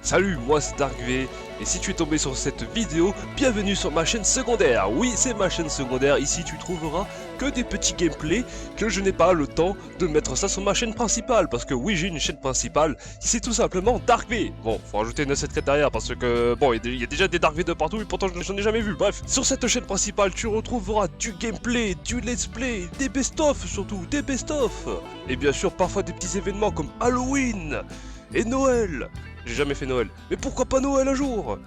Salut, moi c'est DarkV, et si tu es tombé sur cette vidéo, bienvenue sur ma chaîne secondaire. Oui, c'est ma chaîne secondaire, ici tu trouveras que des petits gameplays que je n'ai pas le temps de mettre ça sur ma chaîne principale. Parce que oui, j'ai une chaîne principale, c'est tout simplement DarkV. Bon, faut rajouter une secrétariat parce que, bon, il y a déjà des DarkV de partout et pourtant je n'en ai jamais vu. Bref, sur cette chaîne principale, tu retrouveras du gameplay, du let's play, des best-of surtout, des best-of. Et bien sûr, parfois des petits événements comme Halloween et Noël. J'ai jamais fait Noël. Mais pourquoi pas Noël un jour?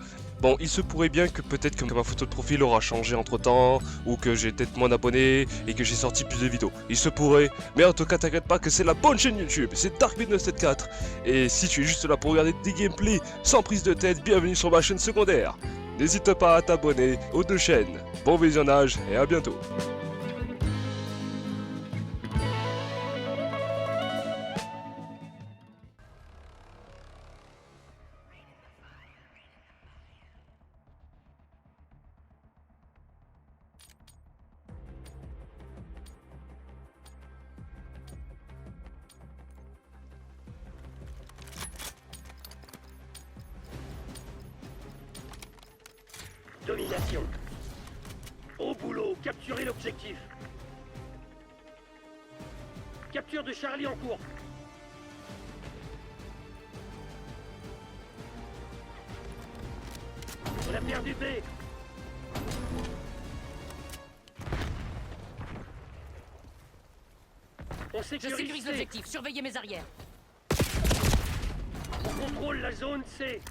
Bon, il se pourrait bien que peut-être que ma photo de profil aura changé entre temps, ou que j'ai peut-être moins d'abonnés, et que j'ai sorti plus de vidéos. Il se pourrait, mais en tout cas t'inquiète pas que c'est la bonne chaîne YouTube, c'est Dark1974. Et si tu es juste là pour regarder des gameplays sans prise de tête, bienvenue sur ma chaîne secondaire. N'hésite pas à t'abonner aux deux chaînes. Bon visionnage et à bientôt. Domination. Au boulot, capturez l'objectif. Capture de Charlie en cours. On a perdu B. On Je sécurise sécurise C. l'objectif, surveillez mes arrières. On contrôle la zone C.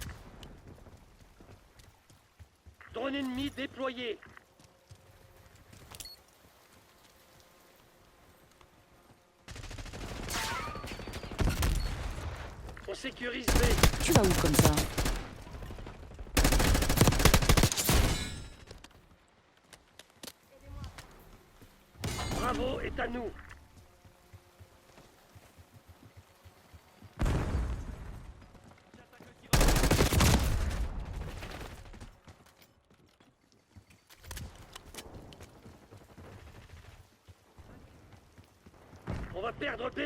Drone ennemi déployé. On sécurise B. Tu vas où comme ça? Bravo est à nous. On va perdre B.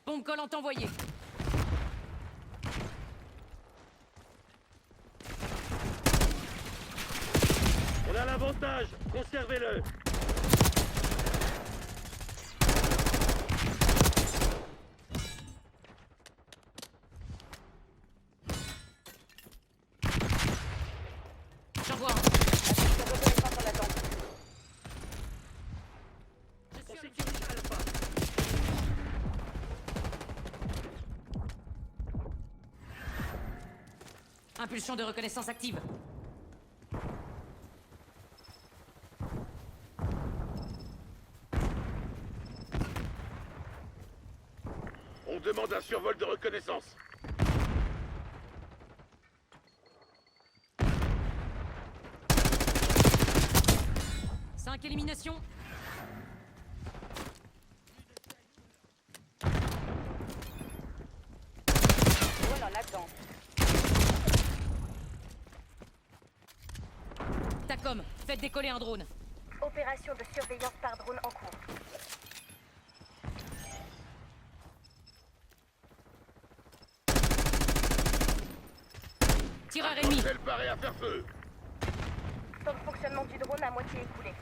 Bombe collante envoyée. On a l'avantage. Conservez-le. J'envoie un. On sécurise Alpha. Impulsion de reconnaissance active. On demande un survol de reconnaissance. Cinq éliminations. Drone en attente. TACOM, faites décoller un drone. Opération de surveillance par drone en cours. Tireur ennemi. Elle paraît à faire feu. Temps de fonctionnement du drone à moitié écoulé.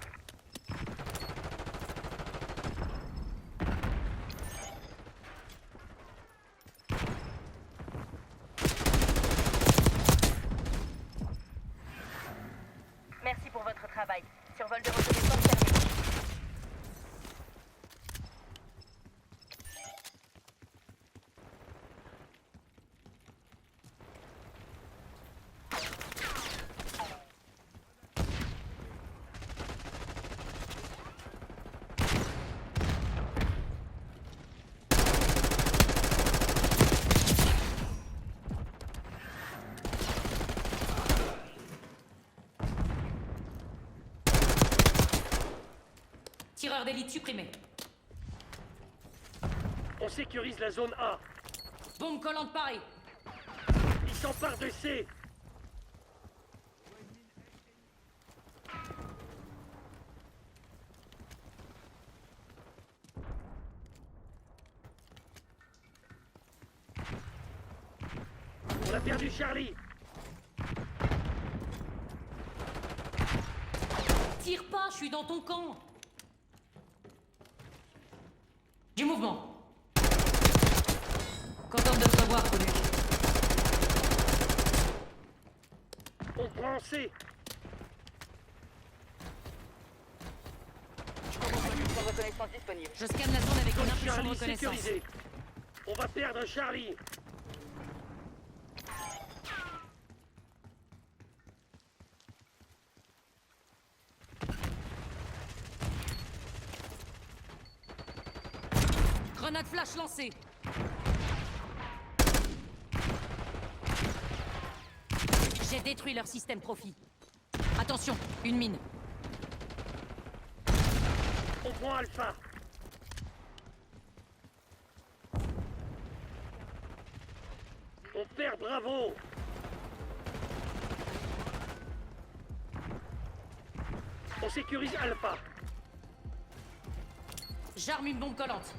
Merci pour votre travail. Survol de reconnaissance terminé. Tireur d'élite supprimé. On sécurise la zone A. Bombe collante parée. Ils s'emparent de C. On a perdu Charlie. Tire pas, je suis dans ton camp. Du mouvement. Content de te revoir, Coluche. On prend C. Impulsion de reconnaissance disponible. Je scanne la zone avec une impulsion de Charlie reconnaissance. sécurisé. On va perdre Charlie. Grenade flash lancée. J'ai détruit leur système profit. Attention, une mine. On prend Alpha. On perd Bravo. On sécurise Alpha. J'arme une bombe collante.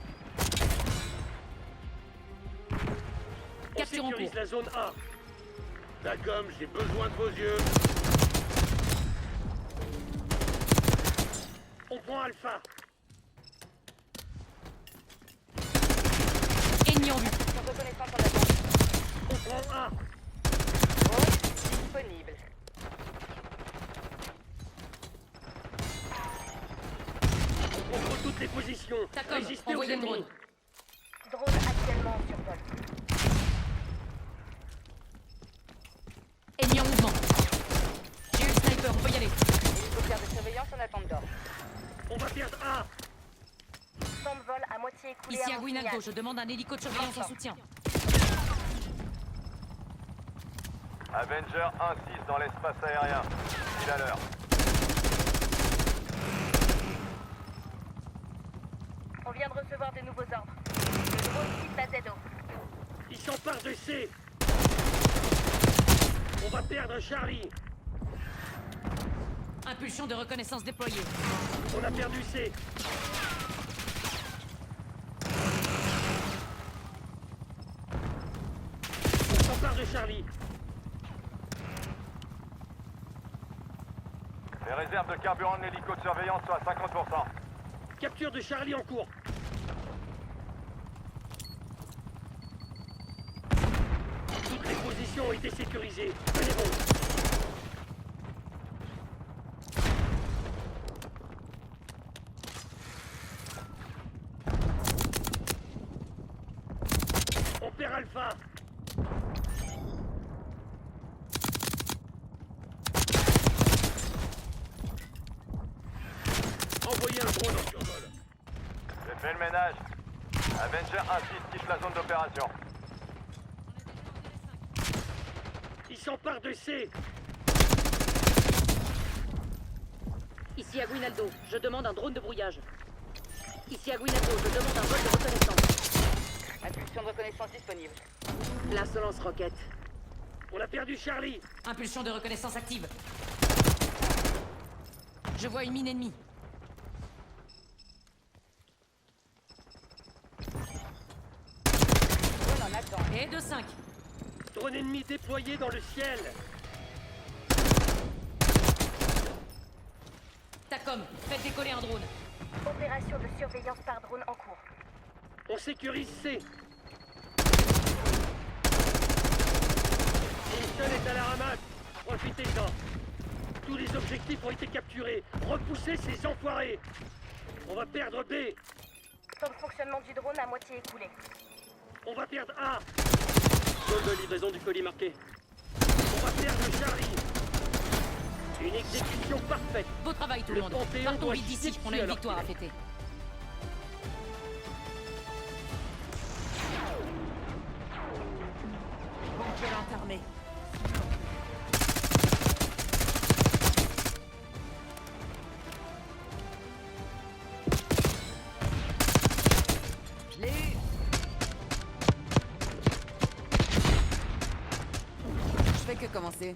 On Capture en sécurise cours. la zone A. Dacom, j'ai besoin de vos yeux. On prend Alpha. Ennemi en vue. Impulsion de reconnaissance en attente. On prend A. Drone disponible. On contrôle toutes les positions. Tacom, Résistez aux envoyez le ennemis. drone. Drone actuellement en survol. Ennemi en mouvement. J'ai eu le sniper, on peut y aller. Hélicoptère de surveillance en attente d'or. On va perdre A. Temps de vol à moitié écoulé Ici à à mon Guinaldo, signal. je demande un hélico de surveillance en soutien. Avenger 1-6 dans l'espace aérien. Il à l'heure. On vient de recevoir de nouveaux ordres. Le drone quitte la ZO. Ils s'emparent de C. On va perdre Charlie. Impulsion de reconnaissance déployée. On a perdu C. On s'empare de Charlie. Les réserves de carburant de l'hélico de surveillance sont à 50%. Capture de Charlie en cours. Toutes les positions ont été sécurisées. Tenez bon. On perd Alpha. Envoyez un drone en survol. J'ai fait le ménage. Avenger 1-6 quitte la zone d'opération. Ils s'emparent de C. Ici à Guinaldo, je demande un drone de brouillage. Ici à Guinaldo, je demande un vol de reconnaissance. Impulsion de reconnaissance disponible. Place de lance-roquette. On a perdu Charlie. Impulsion de reconnaissance active. Je vois une mine ennemie. Drone en attente. Et de 5. Drone ennemi déployé dans le ciel. Tacom, faites décoller un drone. Opération de surveillance par drone en cours. On sécurise C. Houston est à la ramasse. Profitez-en. Tous les objectifs ont été capturés. Repoussez ces enfoirés. On va perdre B. Temps de fonctionnement du drone à moitié écoulé. On va perdre A. Zone de livraison du colis marqué. On va perdre Charlie. Une exécution parfaite. Beau travail tout le Le monde. Panthéon Partons doit vite d'ici, chier on a dessus une alors victoire à qu'il est- fêter. Bombe armée. Je l'ai eu. commencer.